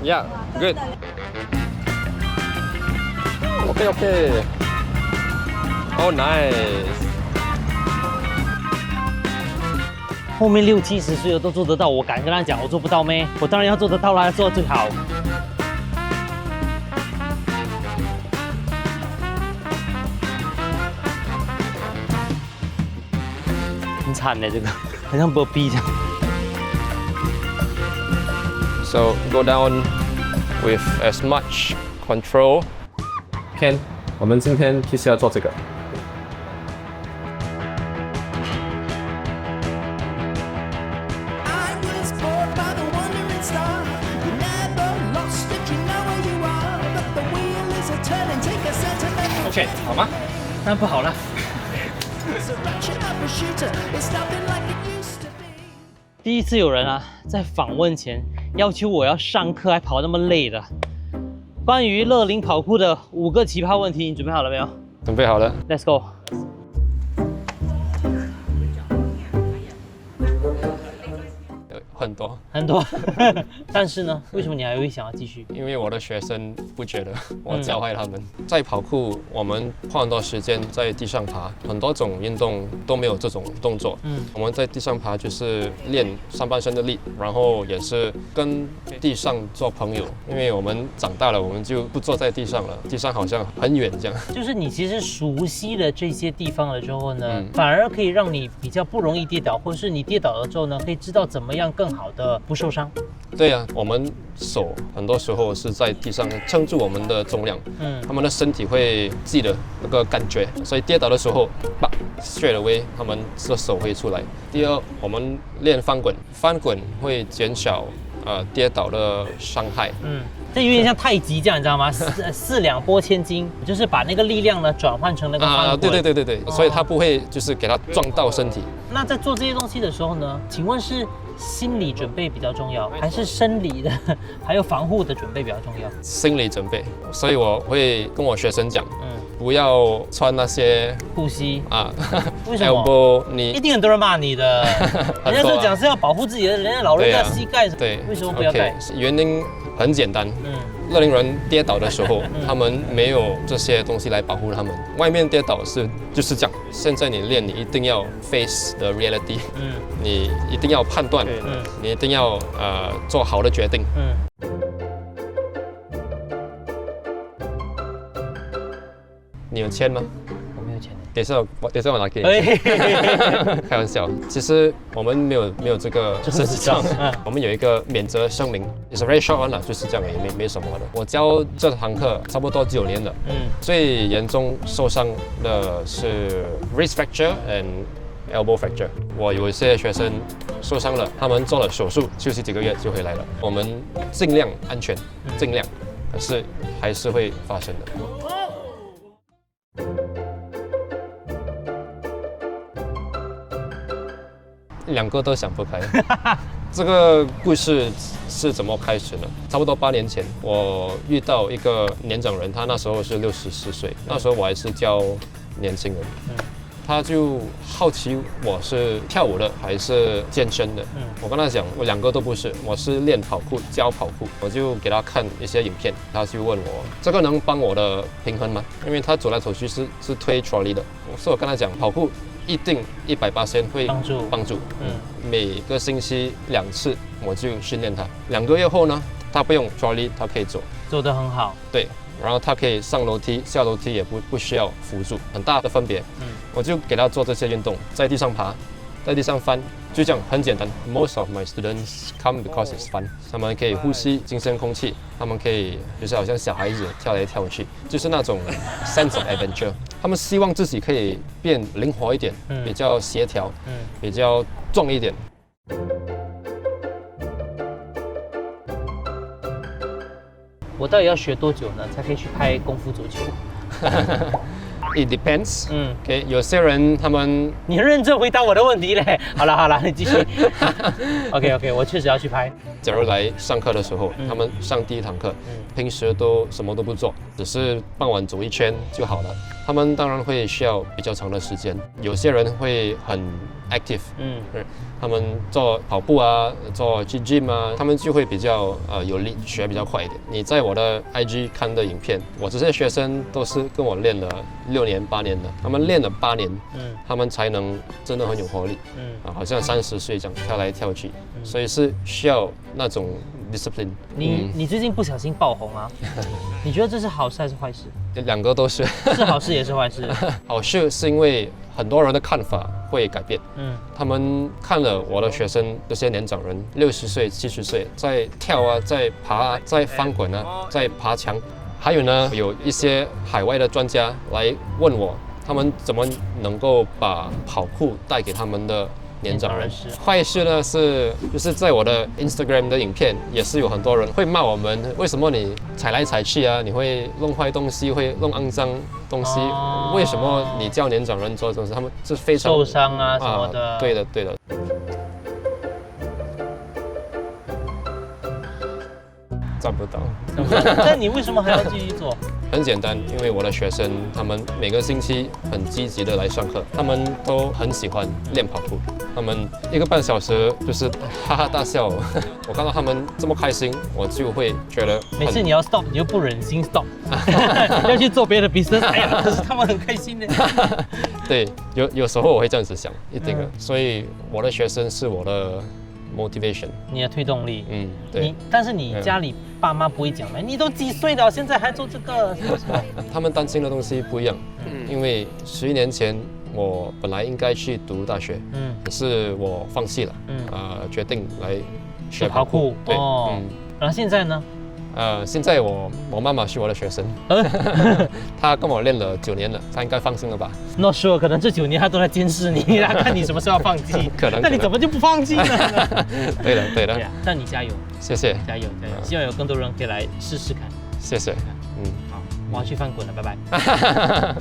Yeah, good. Okay. Oh, nice. 后面60、70岁的都做得到，我敢跟他讲我做不到咩？我当然要做得到啦，做到最好。很惨的这个，很像波比这样。So go down with as much control. Ken, 我们今天就是要做这个。OK， 好吗？那不好了。第一次有人啊，在访问前要求我要上课，还跑那么累的。关于乐龄跑酷的5个奇葩问题，你准备好了没有？准备好了 ，Let's go。很多，很多，但是呢，为什么你还会想要继续？因为我的学生不觉得我教坏他们。在跑酷，我们花很多时间在地上爬，很多种运动都没有这种动作。我们在地上爬就是练上半身的力，然后也是跟地上做朋友。因为我们长大了，我们就不坐在地上了，地上好像很远这样。就是你其实熟悉了这些地方了之后呢，反而可以让你比较不容易跌倒，或者是你跌倒了之后呢，可以知道怎么样更好的不受伤。对啊，我们手很多时候是在地上撑住我们的重量，他们的身体会记得那个感觉，所以跌倒的时候，straight away 他们的手会出来。第二，我们练翻滚，翻滚会减少跌倒的伤害。这有点像太极这样，你知道吗？四两拨千斤，就是把那个力量呢转换成那个翻滚。对，所以它不会就是给它撞到身体。那在做这些东西的时候呢，请问是心理准备比较重要，还是生理的还有防护的准备比较重要？心理准备，所以我会跟我学生讲，不要穿那些护膝啊。为什么？ elbow 你一定很多人骂你的。人家说讲是要保护自己的，人家老人家膝盖，对，为什么不要戴？原因很简单，乐龄人跌倒的时候，他们没有这些东西来保护他们。外面跌倒就是这样。现在你练，你一定要 face the reality，你一定要判断，你一定要做好的决定。你有签吗？我没有钱。等一下我拿给你。开玩笑，其实我们没有这个事情。我们有一个免责声明 ，it's a very short one 啦，就是这样也没什么的。我教这堂课差不多9年了，最严重受伤的是 wrist fracture and elbow fracture。我有一些学生受伤了，他们做了手术，休息几个月就回来了。我们尽量安全，尽量，可是还是会发生的。2个都想不开。这个故事是怎么开始的？差不多8年前，我遇到一个年长人，他那时候是64岁，那时候我还是教年轻人。他就好奇我是跳舞的还是健身的。我跟他讲，我2个都不是，我是练跑酷，教跑酷。我就给他看一些影片，他就问我这个能帮我的平衡吗？因为他走来走去是推 trolley 的，所以我跟他讲，跑酷一定100%会帮助。每个星期2次我就训练他。2个月后呢，他不用 trolley， 他可以走得很好。对。然后他可以上楼梯、下楼梯也不需要辅助，很大的分别。我就给他做这些运动，在地上爬，在地上翻，就这样很简单。Most of my students come because it's fun。他们可以呼吸新鲜空气，他们可以就是好像小孩子跳来跳去，就是那种 sense of adventure。他们希望自己可以变灵活一点，比较协调，比较壮一点。我到底要学多久呢，才可以去拍功夫足球？It depends。OK， 有些人他们……你认真回答我的问题嘞。好了，你继续。OK， 我确实要去拍。假如来上课的时候，他们上第一堂课，平时都什么都不做，只是傍晚走一圈就好了。他们当然会需要比较长的时间，有些人会很 active，他们做跑步啊，做 gym 啊，他们就会比较有力，学比较快一点。你在我的 IG 看的影片，我这些学生都是跟我练了6年8年的，他们练了8年，他们才能真的很有活力，好像30岁这样跳来跳去，所以是需要那种 discipline。你最近不小心爆红啊，你觉得这是好事还是坏事？两个都是，是好事也是坏事。好事是因为很多人的看法会改变，他们看了我的学生这些年长人60岁70岁在跳啊，在爬啊，在翻滚啊，在爬墙，还有呢有一些海外的专家来问我，他们怎么能够把跑酷带给他们的年长人。坏事呢就是在我的 Instagram 的影片也是有很多人会骂我们，为什么你踩来踩去啊？你会弄坏东西，会弄肮脏东西，为什么你叫年长人做这种事？他们是非常受伤啊什么的。对的对的。赚不到。但你为什么还要继续做？很简单，因为我的学生他们每个星期很积极的来上课，他们都很喜欢练跑步，他们1个半小时就是哈哈大笑。我看到他们这么开心，我就会觉得每次你要 stop， 你就不忍心 stop， 要去做别的 business。哎呀，可是他们很开心的。对，有时候我会这样子想，一定的。所以我的学生是我的 motivation， 你的推动力。对。但是你家里爸妈不会讲吗？你都几岁了，现在还做这个？他们担心的东西不一样。因为11年前我本来应该去读大学，可是我放弃了，决定来学跑酷。对，然后现在呢？现在我妈妈是我的学生，她跟我练了9年了，她应该放心了吧 ？Not sure， 可能这9年她都在监视你，她看你什么时候要放弃。可能。那你怎么就不放弃呢？对的，对的。但你加油，谢谢，加油，加油！希望有更多人可以来试试看。谢谢。好，我要去翻滚了，拜拜。